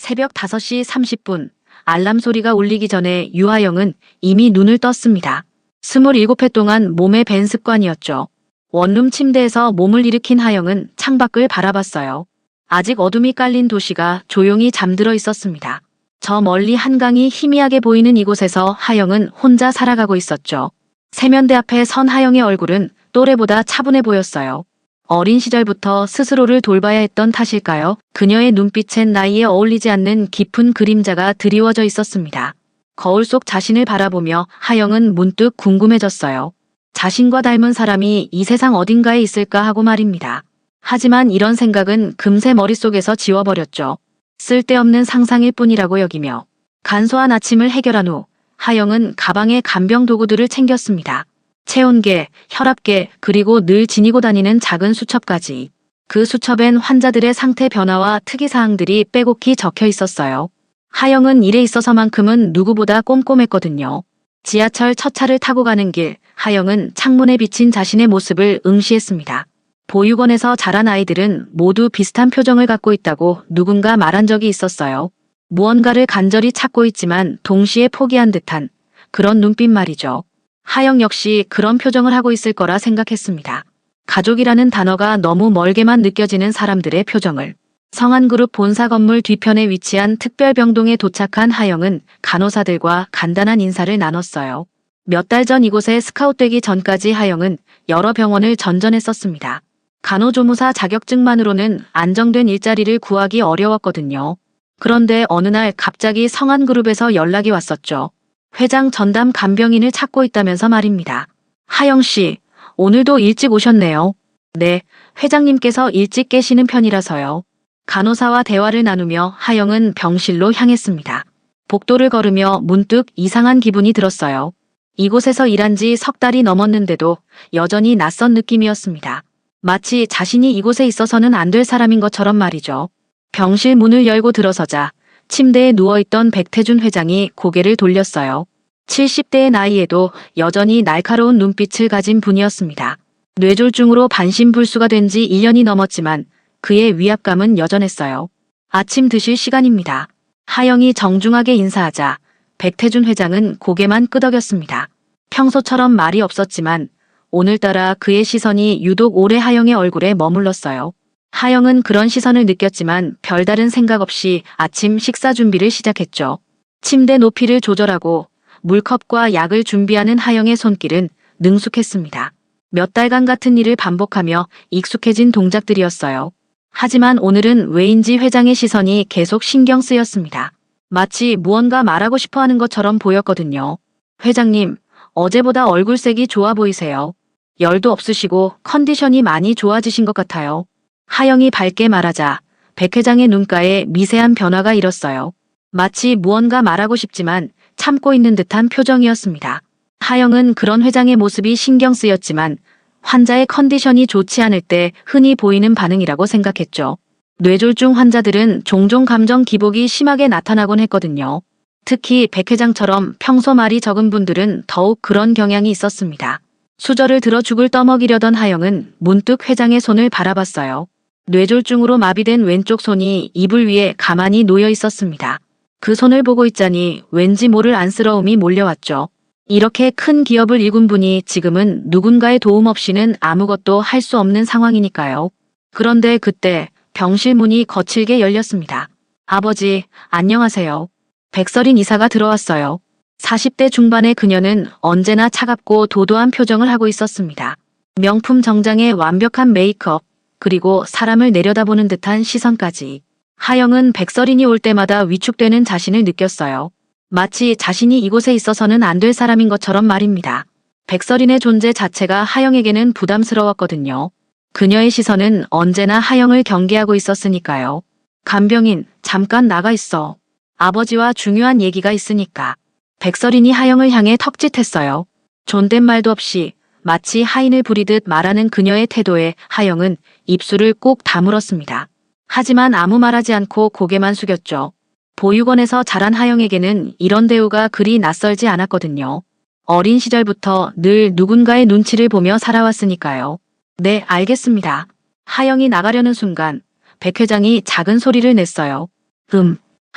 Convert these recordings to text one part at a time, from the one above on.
새벽 5시 30분 알람 소리가 울리기 전에 유하영은 이미 눈을 떴습니다. 27회 동안 몸에 밴 습관이었죠. 원룸 침대에서 몸을 일으킨 하영은 창밖을 바라봤어요. 아직 어둠이 깔린 도시가 조용히 잠들어 있었습니다. 저 멀리 한강이 희미하게 보이는 이곳에서 하영은 혼자 살아가고 있었죠. 세면대 앞에 선 하영의 얼굴은 또래보다 차분해 보였어요. 어린 시절부터 스스로를 돌봐야 했던 탓일까요? 그녀의 눈빛엔 나이에 어울리지 않는 깊은 그림자가 드리워져 있었습니다. 거울 속 자신을 바라보며 하영은 문득 궁금해졌어요. 자신과 닮은 사람이 이 세상 어딘가에 있을까 하고 말입니다. 하지만 이런 생각은 금세 머릿속에서 지워버렸죠. 쓸데없는 상상일 뿐이라고 여기며 간소한 아침을 해결한 후 하영은 가방에 간병 도구들을 챙겼습니다. 체온계, 혈압계, 그리고 늘 지니고 다니는 작은 수첩까지. 그 수첩엔 환자들의 상태 변화와 특이사항들이 빼곡히 적혀 있었어요. 하영은 일에 있어서만큼은 누구보다 꼼꼼했거든요. 지하철 첫 차를 타고 가는 길, 하영은 창문에 비친 자신의 모습을 응시했습니다. 보육원에서 자란 아이들은 모두 비슷한 표정을 갖고 있다고 누군가 말한 적이 있었어요. 무언가를 간절히 찾고 있지만 동시에 포기한 듯한 그런 눈빛 말이죠. 하영 역시 그런 표정을 하고 있을 거라 생각했습니다. 가족이라는 단어가 너무 멀게만 느껴지는 사람들의 표정을. 성한그룹 본사 건물 뒤편에 위치한 특별병동에 도착한 하영은 간호사들과 간단한 인사를 나눴어요. 몇 달 전 이곳에 스카웃되기 전까지 하영은 여러 병원을 전전했었습니다. 간호조무사 자격증만으로는 안정된 일자리를 구하기 어려웠거든요. 그런데 어느 날 갑자기 성한그룹에서 연락이 왔었죠. 회장 전담 간병인을 찾고 있다면서 말입니다. 하영 씨, 오늘도 일찍 오셨네요. 네, 회장님께서 일찍 깨시는 편이라서요. 간호사와 대화를 나누며 하영은 병실로 향했습니다. 복도를 걸으며 문득 이상한 기분이 들었어요. 이곳에서 일한 지 석 달이 넘었는데도 여전히 낯선 느낌이었습니다. 마치 자신이 이곳에 있어서는 안 될 사람인 것처럼 말이죠. 병실 문을 열고 들어서자 침대에 누워있던 백태준 회장이 고개를 돌렸어요. 70대의 나이에도 여전히 날카로운 눈빛을 가진 분이었습니다. 뇌졸중으로 반신불수가 된 지 1년이 넘었지만 그의 위압감은 여전했어요. 아침 드실 시간입니다. 하영이 정중하게 인사하자 백태준 회장은 고개만 끄덕였습니다. 평소처럼 말이 없었지만 오늘따라 그의 시선이 유독 오래 하영의 얼굴에 머물렀어요. 하영은 그런 시선을 느꼈지만 별다른 생각 없이 아침 식사 준비를 시작했죠. 침대 높이를 조절하고 물컵과 약을 준비하는 하영의 손길은 능숙했습니다. 몇 달간 같은 일을 반복하며 익숙해진 동작들이었어요. 하지만 오늘은 왜인지 회장의 시선이 계속 신경 쓰였습니다. 마치 무언가 말하고 싶어 하는 것처럼 보였거든요. 회장님, 어제보다 얼굴색이 좋아 보이세요. 열도 없으시고 컨디션이 많이 좋아지신 것 같아요. 하영이 밝게 말하자 백 회장의 눈가에 미세한 변화가 일었어요. 마치 무언가 말하고 싶지만 참고 있는 듯한 표정이었습니다. 하영은 그런 회장의 모습이 신경 쓰였지만 환자의 컨디션이 좋지 않을 때 흔히 보이는 반응이라고 생각했죠. 뇌졸중 환자들은 종종 감정 기복이 심하게 나타나곤 했거든요. 특히 백 회장처럼 평소 말이 적은 분들은 더욱 그런 경향이 있었습니다. 수저를 들어 죽을 떠먹이려던 하영은 문득 회장의 손을 바라봤어요. 뇌졸중으로 마비된 왼쪽 손이 이불 위에 가만히 놓여 있었습니다. 그 손을 보고 있자니 왠지 모를 안쓰러움이 몰려왔죠. 이렇게 큰 기업을 일군 분이 지금은 누군가의 도움 없이는 아무것도 할 수 없는 상황이니까요. 그런데 그때 병실 문이 거칠게 열렸습니다. 아버지, 안녕하세요. 백설인 이사가 들어왔어요. 40대 중반의 그녀는 언제나 차갑고 도도한 표정을 하고 있었습니다. 명품 정장에 완벽한 메이크업, 그리고 사람을 내려다보는 듯한 시선까지. 하영은 백설인이 올 때마다 위축되는 자신을 느꼈어요. 마치 자신이 이곳에 있어서는 안 될 사람인 것처럼 말입니다. 백설인의 존재 자체가 하영에게는 부담스러웠거든요. 그녀의 시선은 언제나 하영을 경계하고 있었으니까요. 간병인, 잠깐 나가 있어. 아버지와 중요한 얘기가 있으니까. 백설인이 하영을 향해 턱짓했어요. 존댓말도 없이 마치 하인을 부리듯 말하는 그녀의 태도에 하영은 입술을 꼭 다물었습니다. 하지만 아무 말하지 않고 고개만 숙였죠. 보육원에서 자란 하영에게는 이런 대우가 그리 낯설지 않았거든요. 어린 시절부터 늘 누군가의 눈치를 보며 살아왔으니까요. 네, 알겠습니다. 하영이 나가려는 순간 백 회장이 작은 소리를 냈어요.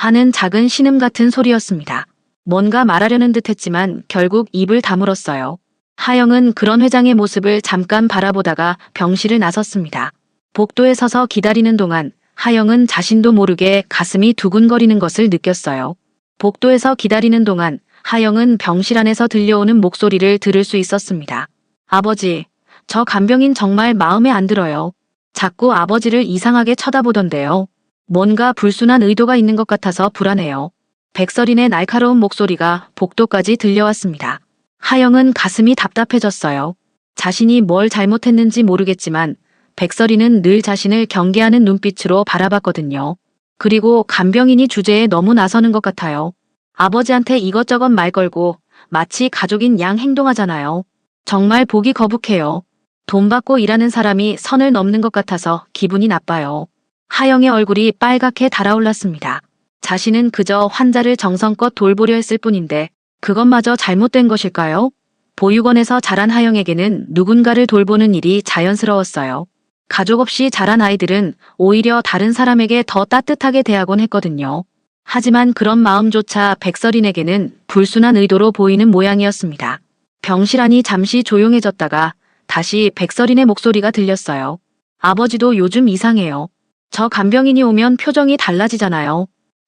하는 작은 신음 같은 소리였습니다. 뭔가 말하려는 듯 했지만 결국 입을 다물었어요. 하영은 그런 회장의 모습을 잠깐 바라보다가 병실을 나섰습니다. 복도에 서서 기다리는 동안 하영은 자신도 모르게 가슴이 두근거리는 것을 느꼈어요. 복도에서 기다리는 동안 하영은 병실 안에서 들려오는 목소리를 들을 수 있었습니다. 아버지, 저 간병인 정말 마음에 안 들어요. 자꾸 아버지를 이상하게 쳐다보던데요. 뭔가 불순한 의도가 있는 것 같아서 불안해요. 백설인의 날카로운 목소리가 복도까지 들려왔습니다. 하영은 가슴이 답답해졌어요. 자신이 뭘 잘못했는지 모르겠지만 백설이는 늘 자신을 경계하는 눈빛으로 바라봤거든요. 그리고 간병인이 주제에 너무 나서는 것 같아요. 아버지한테 이것저것 말 걸고 마치 가족인 양 행동하잖아요. 정말 보기 거북해요. 돈 받고 일하는 사람이 선을 넘는 것 같아서 기분이 나빠요. 하영의 얼굴이 빨갛게 달아올랐습니다. 자신은 그저 환자를 정성껏 돌보려 했을 뿐인데 그것마저 잘못된 것일까요? 보육원에서 자란 하영에게는 누군가를 돌보는 일이 자연스러웠어요. 가족 없이 자란 아이들은 오히려 다른 사람에게 더 따뜻하게 대하곤 했거든요. 하지만 그런 마음조차 백설인에게는 불순한 의도로 보이는 모양이었습니다. 병실 안이 잠시 조용해졌다가 다시 백설인의 목소리가 들렸어요. 아버지도 요즘 이상해요. 저 간병인이 오면 표정이 달라지잖아요.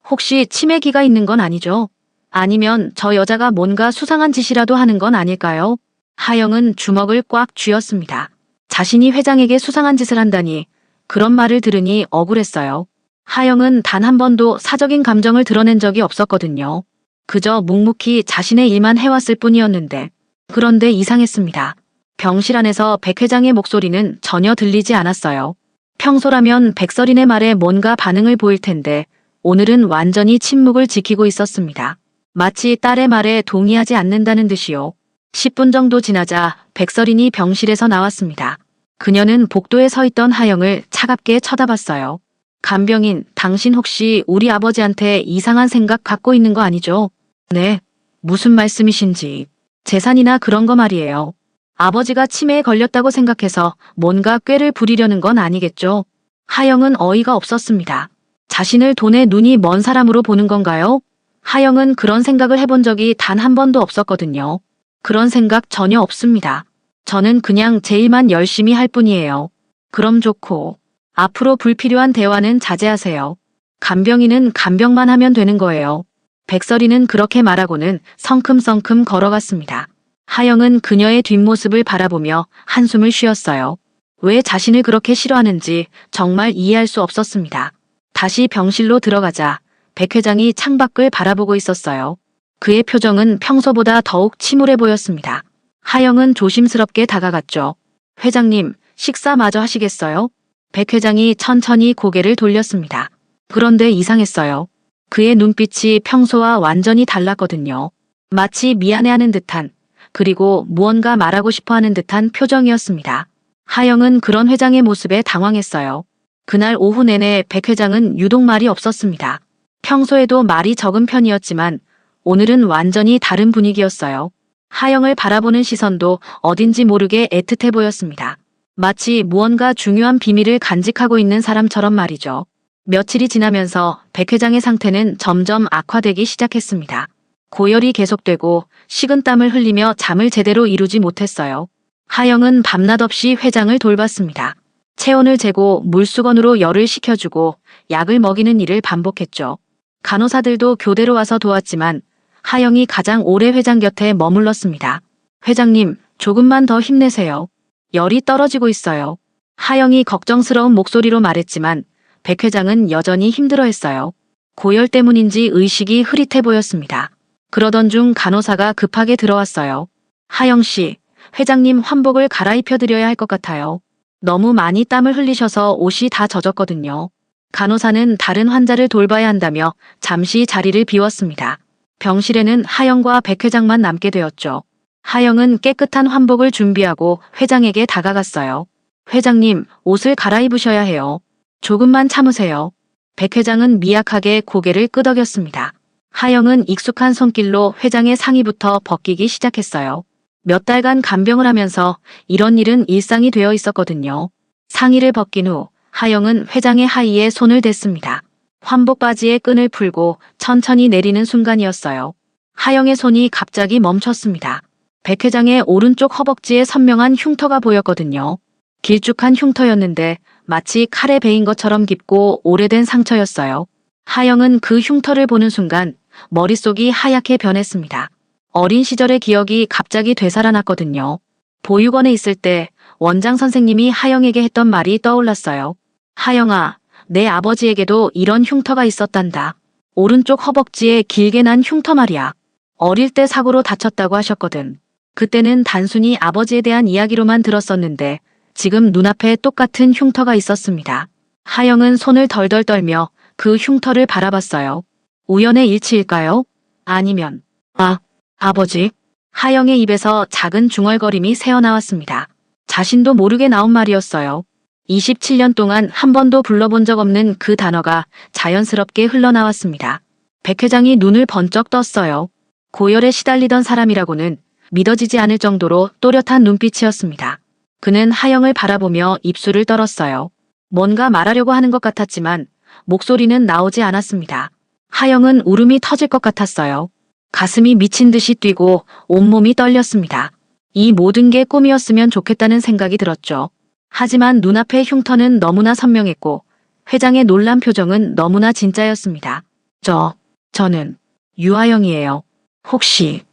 혹시 치매기가 있는 건 아니죠? 아니면 저 여자가 뭔가 수상한 짓이라도 하는 건 아닐까요? 하영은 주먹을 꽉 쥐었습니다. 자신이 회장에게 수상한 짓을 한다니 그런 말을 들으니 억울했어요. 하영은 단 한 번도 사적인 감정을 드러낸 적이 없었거든요. 그저 묵묵히 자신의 일만 해왔을 뿐이었는데 그런데 이상했습니다. 병실 안에서 백 회장의 목소리는 전혀 들리지 않았어요. 평소라면 백설인의 말에 뭔가 반응을 보일 텐데 오늘은 완전히 침묵을 지키고 있었습니다. 마치 딸의 말에 동의하지 않는다는 듯이요. 10분 정도 지나자 백설인이 병실에서 나왔습니다. 그녀는 복도에 서 있던 하영을 차갑게 쳐다봤어요. 간병인, 당신 혹시 우리 아버지한테 이상한 생각 갖고 있는 거 아니죠? 네. 무슨 말씀이신지. 재산이나 그런 거 말이에요. 아버지가 치매에 걸렸다고 생각해서 뭔가 꾀를 부리려는 건 아니겠죠? 하영은 어이가 없었습니다. 자신을 돈에 눈이 먼 사람으로 보는 건가요? 하영은 그런 생각을 해본 적이 단 한 번도 없었거든요. 그런 생각 전혀 없습니다. 저는 그냥 제 일만 열심히 할 뿐이에요. 그럼 좋고. 앞으로 불필요한 대화는 자제하세요. 간병인은 간병만 하면 되는 거예요. 백설이는 그렇게 말하고는 성큼성큼 걸어갔습니다. 하영은 그녀의 뒷모습을 바라보며 한숨을 쉬었어요. 왜 자신을 그렇게 싫어하는지 정말 이해할 수 없었습니다. 다시 병실로 들어가자 백 회장이 창밖을 바라보고 있었어요. 그의 표정은 평소보다 더욱 침울해 보였습니다. 하영은 조심스럽게 다가갔죠. 회장님, 식사 마저 하시겠어요? 백 회장이 천천히 고개를 돌렸습니다. 그런데 이상했어요. 그의 눈빛이 평소와 완전히 달랐거든요. 마치 미안해하는 듯한, 그리고 무언가 말하고 싶어하는 듯한 표정이었습니다. 하영은 그런 회장의 모습에 당황했어요. 그날 오후 내내 백 회장은 유독 말이 없었습니다. 평소에도 말이 적은 편이었지만 오늘은 완전히 다른 분위기였어요. 하영을 바라보는 시선도 어딘지 모르게 애틋해 보였습니다. 마치 무언가 중요한 비밀을 간직하고 있는 사람처럼 말이죠. 며칠이 지나면서 백 회장의 상태는 점점 악화되기 시작했습니다. 고열이 계속되고 식은땀을 흘리며 잠을 제대로 이루지 못했어요. 하영은 밤낮 없이 회장을 돌봤습니다. 체온을 재고 물수건으로 열을 식혀주고 약을 먹이는 일을 반복했죠. 간호사들도 교대로 와서 도왔지만 하영이 가장 오래 회장 곁에 머물렀습니다. 회장님, 조금만 더 힘내세요. 열이 떨어지고 있어요. 하영이 걱정스러운 목소리로 말했지만 백 회장은 여전히 힘들어했어요. 고열 때문인지 의식이 흐릿해 보였습니다. 그러던 중 간호사가 급하게 들어왔어요. 하영 씨, 회장님 환복을 갈아입혀드려야 할 것 같아요. 너무 많이 땀을 흘리셔서 옷이 다 젖었거든요. 간호사는 다른 환자를 돌봐야 한다며 잠시 자리를 비웠습니다. 병실에는 하영과 백 회장만 남게 되었죠. 하영은 깨끗한 환복을 준비하고 회장에게 다가갔어요. 회장님, 옷을 갈아입으셔야 해요. 조금만 참으세요. 백 회장은 미약하게 고개를 끄덕였습니다. 하영은 익숙한 손길로 회장의 상의부터 벗기기 시작했어요. 몇 달간 간병을 하면서 이런 일은 일상이 되어 있었거든요. 상의를 벗긴 후 하영은 회장의 하의에 손을 댔습니다. 환복 바지의 끈을 풀고 천천히 내리는 순간이었어요. 하영의 손이 갑자기 멈췄습니다. 백 회장의 오른쪽 허벅지에 선명한 흉터가 보였거든요. 길쭉한 흉터였는데 마치 칼에 베인 것처럼 깊고 오래된 상처였어요. 하영은 그 흉터를 보는 순간 머릿속이 하얗게 변했습니다. 어린 시절의 기억이 갑자기 되살아났거든요. 보육원에 있을 때 원장 선생님이 하영에게 했던 말이 떠올랐어요. 하영아, 내 아버지에게도 이런 흉터가 있었단다. 오른쪽 허벅지에 길게 난 흉터 말이야. 어릴 때 사고로 다쳤다고 하셨거든. 그때는 단순히 아버지에 대한 이야기로만 들었었는데 지금 눈앞에 똑같은 흉터가 있었습니다. 하영은 손을 덜덜 떨며 그 흉터를 바라봤어요. 우연의 일치일까요? 아니면 아버지. 하영의 입에서 작은 중얼거림이 새어나왔습니다. 자신도 모르게 나온 말이었어요. 27년 동안 한 번도 불러본 적 없는 그 단어가 자연스럽게 흘러나왔습니다. 백 회장이 눈을 번쩍 떴어요. 고열에 시달리던 사람이라고는 믿어지지 않을 정도로 또렷한 눈빛이었습니다. 그는 하영을 바라보며 입술을 떨었어요. 뭔가 말하려고 하는 것 같았지만 목소리는 나오지 않았습니다. 하영은 울음이 터질 것 같았어요. 가슴이 미친 듯이 뛰고 온몸이 떨렸습니다. 이 모든 게 꿈이었으면 좋겠다는 생각이 들었죠. 하지만 눈앞의 흉터는 너무나 선명했고 회장의 놀란 표정은 너무나 진짜였습니다. 저는 유하영이에요. 혹시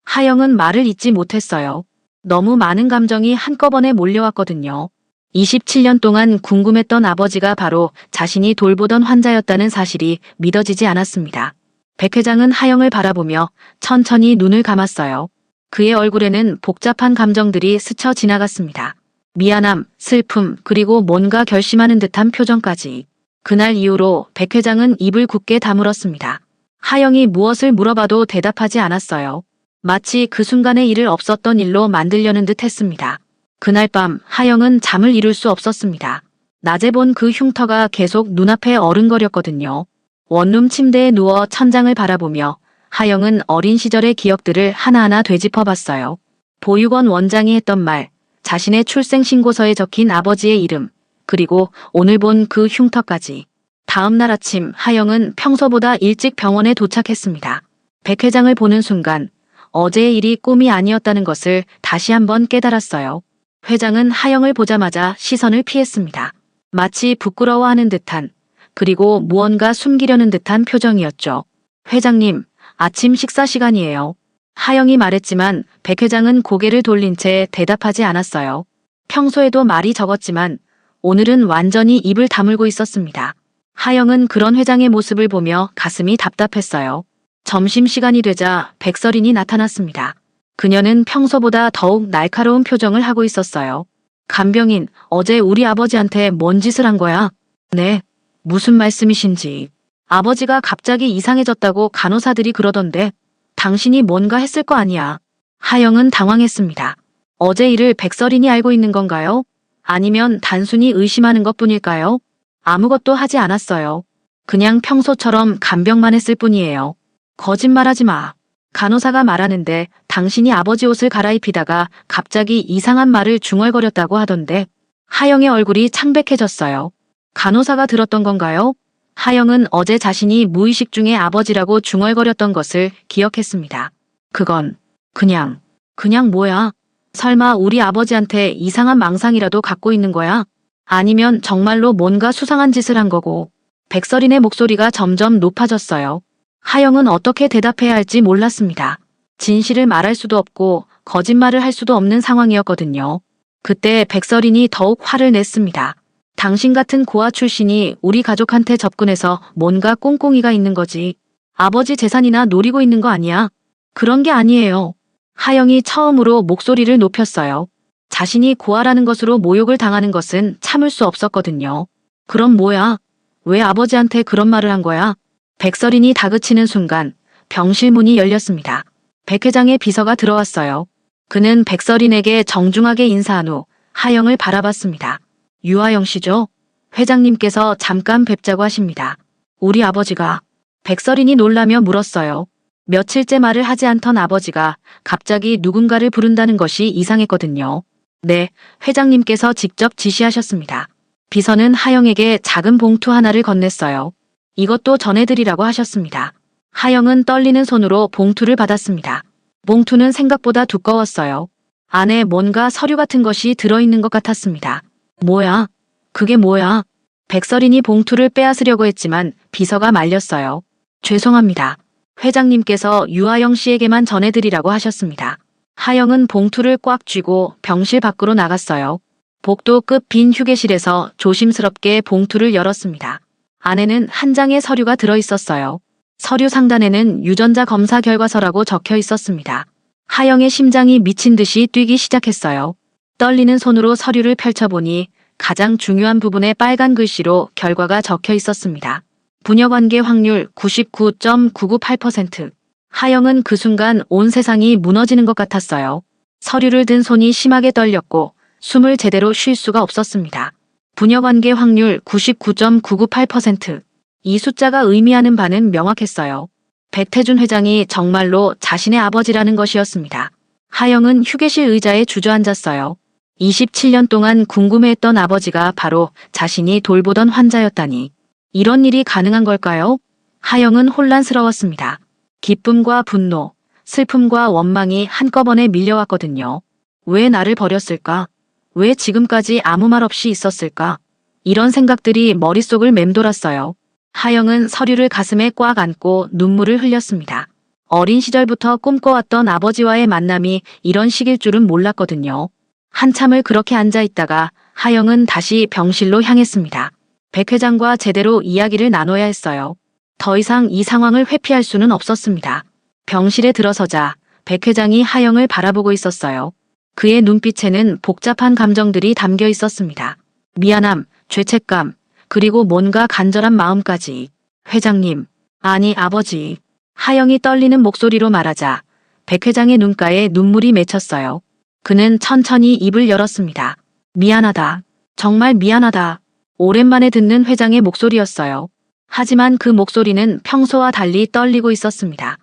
하영은 말을 잇지 못했어요. 너무 많은 감정이 한꺼번에 몰려왔거든요. 27년 동안 궁금했던 아버지가 바로 자신이 돌보던 환자였다는 사실이 믿어지지 않았습니다. 백 회장은 하영을 바라보며 천천히 눈을 감았어요. 그의 얼굴에는 복잡한 감정들이 스쳐 지나갔습니다. 미안함, 슬픔, 그리고 뭔가 결심하는 듯한 표정까지. 그날 이후로 백 회장은 입을 굳게 다물었습니다. 하영이 무엇을 물어봐도 대답하지 않았어요. 마치 그 순간의 일을 없었던 일로 만들려는 듯 했습니다. 그날 밤 하영은 잠을 이룰 수 없었습니다. 낮에 본 그 흉터가 계속 눈앞에 어른거렸거든요. 원룸 침대에 누워 천장을 바라보며 하영은 어린 시절의 기억들을 하나하나 되짚어봤어요. 보육원 원장이 했던 말, 자신의 출생신고서에 적힌 아버지의 이름, 그리고 오늘 본 그 흉터까지. 다음 날 아침 하영은 평소보다 일찍 병원에 도착했습니다. 백 회장을 보는 순간 어제의 일이 꿈이 아니었다는 것을 다시 한번 깨달았어요. 회장은 하영을 보자마자 시선을 피했습니다. 마치 부끄러워하는 듯한, 그리고 무언가 숨기려는 듯한 표정이었죠. 회장님, 아침 식사 시간이에요. 하영이 말했지만 백 회장은 고개를 돌린 채 대답하지 않았어요. 평소에도 말이 적었지만 오늘은 완전히 입을 다물고 있었습니다. 하영은 그런 회장의 모습을 보며 가슴이 답답했어요. 점심시간이 되자 백설인이 나타났습니다. 그녀는 평소보다 더욱 날카로운 표정을 하고 있었어요. 간병인, 어제 우리 아버지한테 뭔 짓을 한 거야? 네, 무슨 말씀이신지. 아버지가 갑자기 이상해졌다고 간호사들이 그러던데 당신이 뭔가 했을 거 아니야. 하영은 당황했습니다. 어제 일을 백설인이 알고 있는 건가요? 아니면 단순히 의심하는 것뿐일까요? 아무것도 하지 않았어요. 그냥 평소처럼 간병만 했을 뿐이에요. 거짓말하지 마. 간호사가 말하는데 당신이 아버지 옷을 갈아입히다가 갑자기 이상한 말을 중얼거렸다고 하던데. 하영의 얼굴이 창백해졌어요. 간호사가 들었던 건가요? 하영은 어제 자신이 무의식 중에 아버지라고 중얼거렸던 것을 기억했습니다. 그건 그냥 뭐야? 설마 우리 아버지한테 이상한 망상이라도 갖고 있는 거야? 아니면 정말로 뭔가 수상한 짓을 한 거고. 백설인의 목소리가 점점 높아졌어요. 하영은 어떻게 대답해야 할지 몰랐습니다. 진실을 말할 수도 없고 거짓말을 할 수도 없는 상황이었거든요. 그때 백설인이 더욱 화를 냈습니다. 당신 같은 고아 출신이 우리 가족한테 접근해서 뭔가 꿍꿍이가 있는 거지. 아버지 재산이나 노리고 있는 거 아니야? 그런 게 아니에요. 하영이 처음으로 목소리를 높였어요. 자신이 고아라는 것으로 모욕을 당하는 것은 참을 수 없었거든요. 그럼 뭐야? 왜 아버지한테 그런 말을 한 거야? 백설인이 다그치는 순간 병실 문이 열렸습니다. 백 회장의 비서가 들어왔어요. 그는 백설인에게 정중하게 인사한 후 하영을 바라봤습니다. 유하영 씨죠? 회장님께서 잠깐 뵙자고 하십니다. 우리 아버지가. 백설인이 놀라며 물었어요. 며칠째 말을 하지 않던 아버지가 갑자기 누군가를 부른다는 것이 이상했거든요. 네, 회장님께서 직접 지시하셨습니다. 비서는 하영에게 작은 봉투 하나를 건넸어요. 이것도 전해드리라고 하셨습니다. 하영은 떨리는 손으로 봉투를 받았습니다. 봉투는 생각보다 두꺼웠어요. 안에 뭔가 서류 같은 것이 들어있는 것 같았습니다. 뭐야? 그게 뭐야? 백설인이 봉투를 빼앗으려고 했지만 비서가 말렸어요. 죄송합니다. 회장님께서 유하영 씨에게만 전해드리라고 하셨습니다. 하영은 봉투를 꽉 쥐고 병실 밖으로 나갔어요. 복도 끝 빈 휴게실에서 조심스럽게 봉투를 열었습니다. 안에는 한 장의 서류가 들어있었어요. 서류 상단에는 유전자 검사 결과서라고 적혀 있었습니다. 하영의 심장이 미친 듯이 뛰기 시작했어요. 떨리는 손으로 서류를 펼쳐보니 가장 중요한 부분에 빨간 글씨로 결과가 적혀 있었습니다. 부녀관계 확률 99.998%. 하영은 그 순간 온 세상이 무너지는 것 같았어요. 서류를 든 손이 심하게 떨렸고 숨을 제대로 쉴 수가 없었습니다. 부녀관계 확률 99.998%. 이 숫자가 의미하는 바는 명확했어요. 백태준 회장이 정말로 자신의 아버지라는 것이었습니다. 하영은 휴게실 의자에 주저앉았어요. 27년 동안 궁금해했던 아버지가 바로 자신이 돌보던 환자였다니. 이런 일이 가능한 걸까요? 하영은 혼란스러웠습니다. 기쁨과 분노, 슬픔과 원망이 한꺼번에 밀려왔거든요. 왜 나를 버렸을까? 왜 지금까지 아무 말 없이 있었을까? 이런 생각들이 머릿속을 맴돌았어요. 하영은 서류를 가슴에 꽉 안고 눈물을 흘렸습니다. 어린 시절부터 꿈꿔왔던 아버지와의 만남이 이런 식일 줄은 몰랐거든요. 한참을 그렇게 앉아있다가 하영은 다시 병실로 향했습니다. 백 회장과 제대로 이야기를 나눠야 했어요. 더 이상 이 상황을 회피할 수는 없었습니다. 병실에 들어서자 백 회장이 하영을 바라보고 있었어요. 그의 눈빛에는 복잡한 감정들이 담겨 있었습니다. 미안함, 죄책감, 그리고 뭔가 간절한 마음까지. 회장님, 아니 아버지. 하영이 떨리는 목소리로 말하자 백 회장의 눈가에 눈물이 맺혔어요. 그는 천천히 입을 열었습니다. 미안하다. 정말 미안하다. 오랜만에 듣는 회장의 목소리였어요. 하지만 그 목소리는 평소와 달리 떨리고 있었습니다.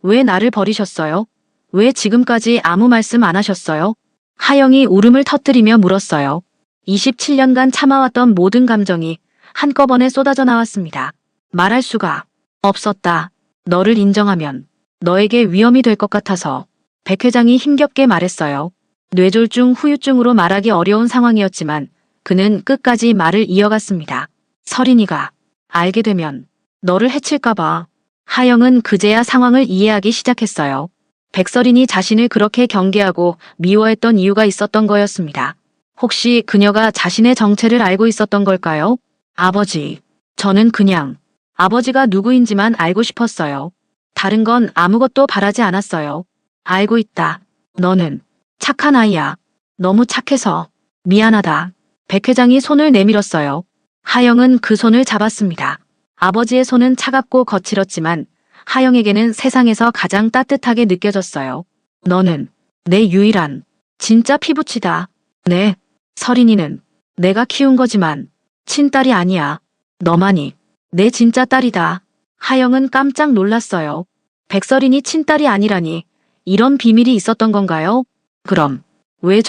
왜 나를 버리셨어요? 왜 지금까지 아무 말씀 안 하셨어요? 하영이 울음을 터뜨리며 물었어요. 27년간 참아왔던 모든 감정이 한꺼번에 쏟아져 나왔습니다. 말할 수가 없었다. 너를 인정하면 너에게 위험이 될 것 같아서. 백 회장이 힘겹게 말했어요. 뇌졸중 후유증으로 말하기 어려운 상황이었지만 그는 끝까지 말을 이어갔습니다. 서린이가 알게 되면 너를 해칠까봐. 하영은 그제야 상황을 이해하기 시작했어요. 백설인이 자신을 그렇게 경계하고 미워했던 이유가 있었던 거였습니다. 혹시 그녀가 자신의 정체를 알고 있었던 걸까요? 아버지. 저는 그냥 아버지가 누구인지만 알고 싶었어요. 다른 건 아무것도 바라지 않았어요. 알고 있다. 너는 착한 아이야. 너무 착해서 미안하다. 백 회장이 손을 내밀었어요. 하영은 그 손을 잡았습니다. 아버지의 손은 차갑고 거칠었지만 하영에게는 세상에서 가장 따뜻하게 느껴졌어요. 너는 내 유일한 진짜 피부치다. 네. 서린이는 내가 키운 거지만 친딸이 아니야. 너만이 내 진짜 딸이다. 하영은 깜짝 놀랐어요. 백설인이 친딸이 아니라니. 이런 비밀이 있었던 건가요? 그럼 왜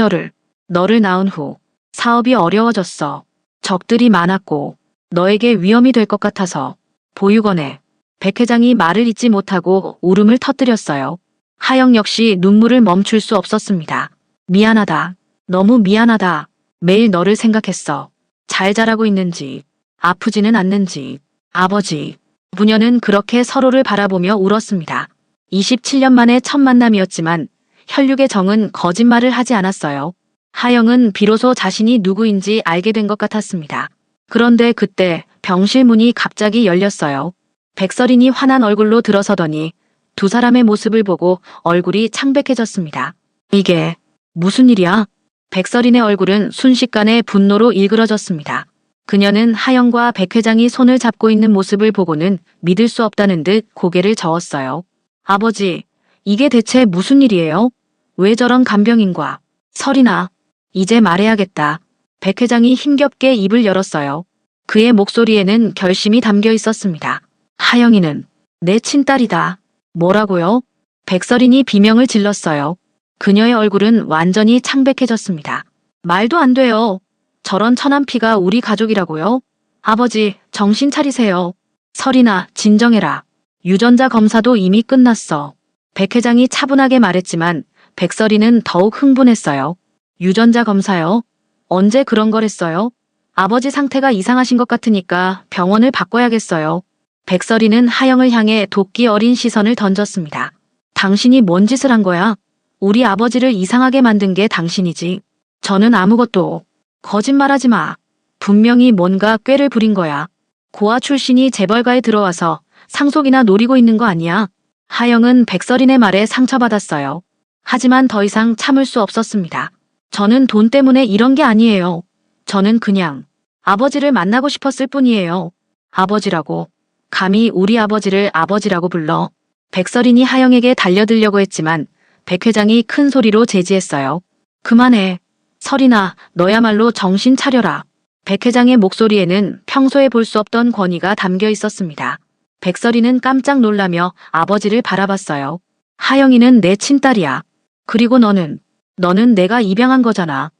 너를 낳은 후 사업이 어려워졌어. 적들이 많았고 너에게 위험이 될 것 같아서. 보육원에. 백 회장이 말을 잇지 못하고 울음을 터뜨렸어요. 하영 역시 눈물을 멈출 수 없었습니다. 미안하다. 너무 미안하다. 매일 너를 생각했어. 잘 자라고 있는지, 아프지는 않는지. 아버지. 부녀는 그렇게 서로를 바라보며 울었습니다. 27년 만에 첫 만남이었지만 혈육의 정은 거짓말을 하지 않았어요. 하영은 비로소 자신이 누구인지 알게 된 것 같았습니다. 그런데 그때 병실 문이 갑자기 열렸어요. 백설인이 환한 얼굴로 들어서더니 두 사람의 모습을 보고 얼굴이 창백해졌습니다. 이게 무슨 일이야? 백설인의 얼굴은 순식간에 분노로 일그러졌습니다. 그녀는 하영과 백 회장이 손을 잡고 있는 모습을 보고는 믿을 수 없다는 듯 고개를 저었어요. 아버지, 이게 대체 무슨 일이에요? 왜 저런 간병인과. 설인아, 이제 말해야겠다. 백 회장이 힘겹게 입을 열었어요. 그의 목소리에는 결심이 담겨 있었습니다. 하영이는 내 친딸이다. 뭐라고요? 백설인이 비명을 질렀어요. 그녀의 얼굴은 완전히 창백해졌습니다. 말도 안 돼요. 저런 천한 피가 우리 가족이라고요? 아버지, 정신 차리세요. 설이나 진정해라. 유전자 검사도 이미 끝났어. 백 회장이 차분하게 말했지만 백설이는 더욱 흥분했어요. 유전자 검사요? 언제 그런 걸 했어요? 아버지 상태가 이상하신 것 같으니까 병원을 바꿔야겠어요. 백설이는 하영을 향해 도끼 어린 시선을 던졌습니다. 당신이 뭔 짓을 한 거야? 우리 아버지를 이상하게 만든 게 당신이지. 저는 아무것도. 거짓말하지 마. 분명히 뭔가 꾀를 부린 거야. 고아 출신이 재벌가에 들어와서 상속이나 노리고 있는 거 아니야? 하영은 백설인의 말에 상처받았어요. 하지만 더 이상 참을 수 없었습니다. 저는 돈 때문에 이런 게 아니에요. 저는 그냥 아버지를 만나고 싶었을 뿐이에요. 아버지라고. 감히 우리 아버지를 아버지라고 불러. 백설인이 하영에게 달려들려고 했지만 백 회장이 큰 소리로 제지했어요. 그만해. 설이나 너야말로 정신 차려라. 백 회장의 목소리에는 평소에 볼 수 없던 권위가 담겨 있었습니다. 백설이는 깜짝 놀라며 아버지를 바라봤어요. 하영이는 내 친딸이야. 그리고 너는 내가 입양한 거잖아.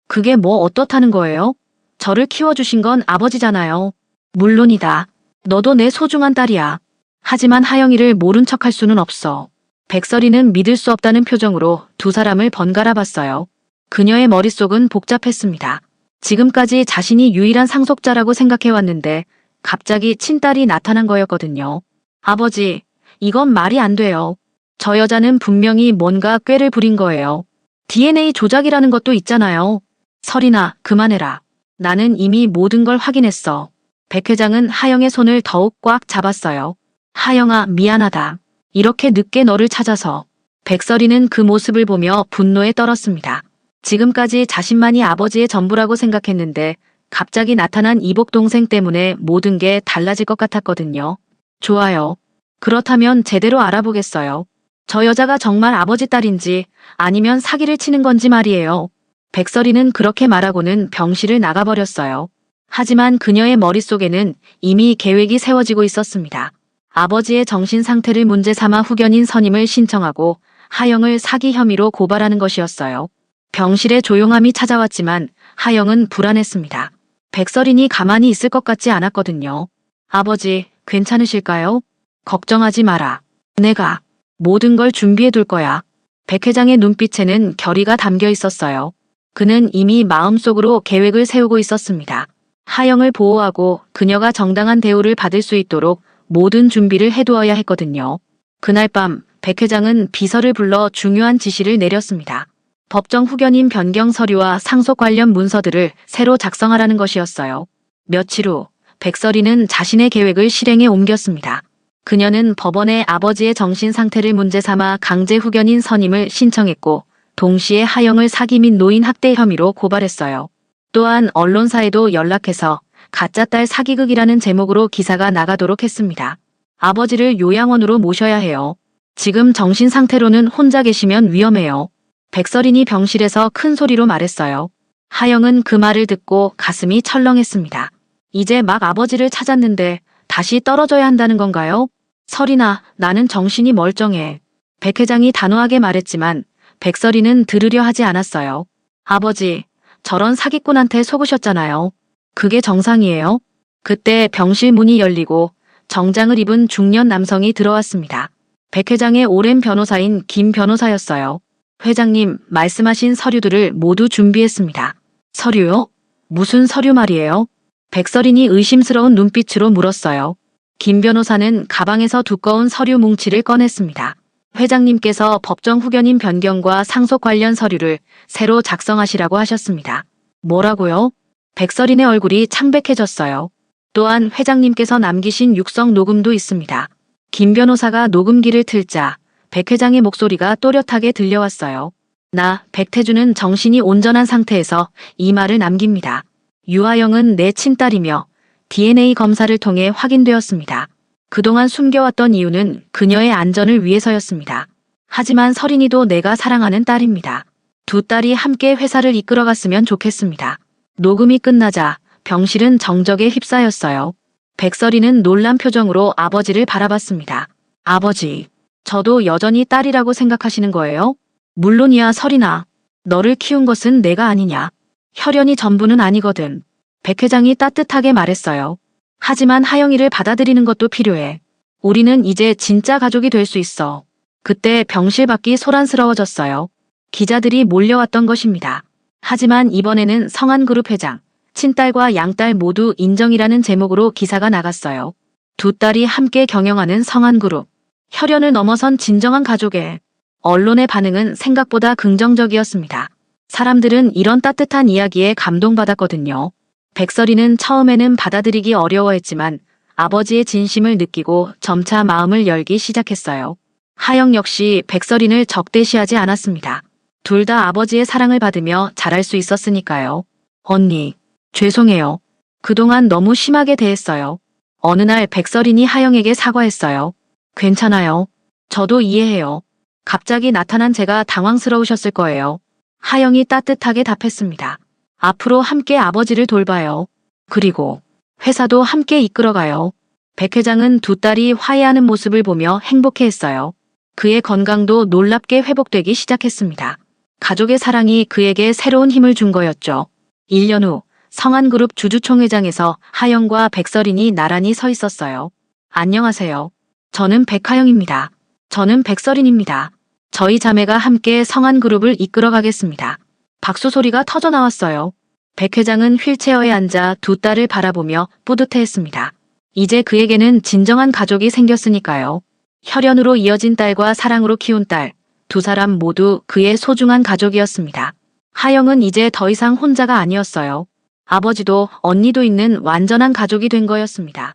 그게 뭐 어떻다는 거예요? 저를 키워주신 건 아버지잖아요. 물론이다. 너도 내 소중한 딸이야. 하지만 하영이를 모른 척할 수는 없어. 백설이는 믿을 수 없다는 표정으로 두 사람을 번갈아 봤어요. 그녀의 머릿속은 복잡했습니다. 지금까지 자신이 유일한 상속자라고 생각해왔는데 갑자기 친딸이 나타난 거였거든요. 아버지, 이건 말이 안 돼요. 저 여자는 분명히 뭔가 꾀를 부린 거예요. DNA 조작이라는 것도 있잖아요. 설이나 그만해라. 나는 이미 모든 걸 확인했어. 백 회장은 하영의 손을 더욱 꽉 잡았어요. 하영아, 미안하다. 이렇게 늦게 너를 찾아서. 백설이는 그 모습을 보며 분노에 떨었습니다. 지금까지 자신만이 아버지의 전부라고 생각했는데 갑자기 나타난 이복 동생 때문에 모든 게 달라질 것 같았거든요. 좋아요. 그렇다면 제대로 알아보겠어요. 저 여자가 정말 아버지 딸인지 아니면 사기를 치는 건지 말이에요. 백설이는 그렇게 말하고는 병실을 나가버렸어요. 하지만 그녀의 머릿속에는 이미 계획이 세워지고 있었습니다. 아버지의 정신 상태를 문제 삼아 후견인 선임을 신청하고 하영을 사기 혐의로 고발하는 것이었어요. 병실에 조용함이 찾아왔지만 하영은 불안했습니다. 백설인이 가만히 있을 것 같지 않았거든요. 아버지, 괜찮으실까요? 걱정하지 마라. 내가 모든 걸 준비해 둘 거야. 백 회장의 눈빛에는 결의가 담겨 있었어요. 그는 이미 마음속으로 계획을 세우고 있었습니다. 하영을 보호하고 그녀가 정당한 대우를 받을 수 있도록 모든 준비를 해두어야 했거든요. 그날 밤 백 회장은 비서를 불러 중요한 지시를 내렸습니다. 법정 후견인 변경 서류와 상속 관련 문서들을 새로 작성하라는 것이었어요. 며칠 후 백설이는 자신의 계획을 실행에 옮겼습니다. 그녀는 법원에 아버지의 정신 상태를 문제 삼아 강제 후견인 선임을 신청했고 동시에 하영을 사기 및 노인 학대 혐의로 고발했어요. 또한 언론사에도 연락해서 가짜 딸 사기극이라는 제목으로 기사가 나가도록 했습니다. 아버지를 요양원으로 모셔야 해요. 지금 정신 상태로는 혼자 계시면 위험해요. 백설인이 병실에서 큰 소리로 말했어요. 하영은 그 말을 듣고 가슴이 철렁했습니다. 이제 막 아버지를 찾았는데 다시 떨어져야 한다는 건가요? 설이나 나는 정신이 멀쩡해. 백 회장이 단호하게 말했지만 백설이는 들으려 하지 않았어요. 아버지, 저런 사기꾼한테 속으셨잖아요. 그게 정상이에요? 그때 병실 문이 열리고 정장을 입은 중년 남성이 들어왔습니다. 백 회장의 오랜 변호사인 김 변호사였어요. 회장님, 말씀하신 서류들을 모두 준비했습니다. 서류요? 무슨 서류 말이에요? 백설인이 의심스러운 눈빛으로 물었어요. 김 변호사는 가방에서 두꺼운 서류 뭉치를 꺼냈습니다. 회장님께서 법정 후견인 변경과 상속 관련 서류를 새로 작성하시라고 하셨습니다. 뭐라고요? 백설인의 얼굴이 창백해졌어요. 또한 회장님께서 남기신 육성 녹음도 있습니다. 김 변호사가 녹음기를 틀자 백 회장의 목소리가 또렷하게 들려왔어요. 나, 백태주는 정신이 온전한 상태에서 이 말을 남깁니다. 유하영은 내 친딸이며 DNA 검사를 통해 확인되었습니다. 그동안 숨겨왔던 이유는 그녀의 안전을 위해서였습니다. 하지만 설인이도 내가 사랑하는 딸입니다. 두 딸이 함께 회사를 이끌어갔으면 좋겠습니다. 녹음이 끝나자 병실은 정적에 휩싸였어요. 백설이는 놀란 표정으로 아버지를 바라봤습니다. 아버지, 저도 여전히 딸이라고 생각하시는 거예요? 물론이야 설이나. 너를 키운 것은 내가 아니냐. 혈연이 전부는 아니거든. 백 회장이 따뜻하게 말했어요. 하지만 하영이를 받아들이는 것도 필요해. 우리는 이제 진짜 가족이 될 수 있어. 그때 병실 밖이 소란스러워졌어요. 기자들이 몰려왔던 것입니다. 하지만 이번에는 성한그룹 회장, 친딸과 양딸 모두 인정이라는 제목으로 기사가 나갔어요. 두 딸이 함께 경영하는 성한그룹. 혈연을 넘어선 진정한 가족에. 언론의 반응은 생각보다 긍정적이었습니다. 사람들은 이런 따뜻한 이야기에 감동받았거든요. 백설이는 처음에는 받아들이기 어려워했지만 아버지의 진심을 느끼고 점차 마음을 열기 시작했어요. 하영 역시 백설인을 적대시하지 않았습니다. 둘 다 아버지의 사랑을 받으며 자랄 수 있었으니까요. 언니, 죄송해요. 그동안 너무 심하게 대했어요. 어느 날 백설인이 하영에게 사과했어요. 괜찮아요. 저도 이해해요. 갑자기 나타난 제가 당황스러우셨을 거예요. 하영이 따뜻하게 답했습니다. 앞으로 함께 아버지를 돌봐요. 그리고 회사도 함께 이끌어가요. 백 회장은 두 딸이 화해하는 모습을 보며 행복해했어요. 그의 건강도 놀랍게 회복되기 시작했습니다. 가족의 사랑이 그에게 새로운 힘을 준 거였죠. 1년 후 성한그룹 주주총회장에서 하영과 백설인이 나란히 서 있었어요. 안녕하세요. 저는 백하영입니다. 저는 백설인입니다. 저희 자매가 함께 성한그룹을 이끌어가겠습니다. 박수 소리가 터져 나왔어요. 백 회장은 휠체어에 앉아 두 딸을 바라보며 뿌듯해했습니다. 이제 그에게는 진정한 가족이 생겼으니까요. 혈연으로 이어진 딸과 사랑으로 키운 딸, 두 사람 모두 그의 소중한 가족이었습니다. 하영은 이제 더 이상 혼자가 아니었어요. 아버지도 언니도 있는 완전한 가족이 된 거였습니다.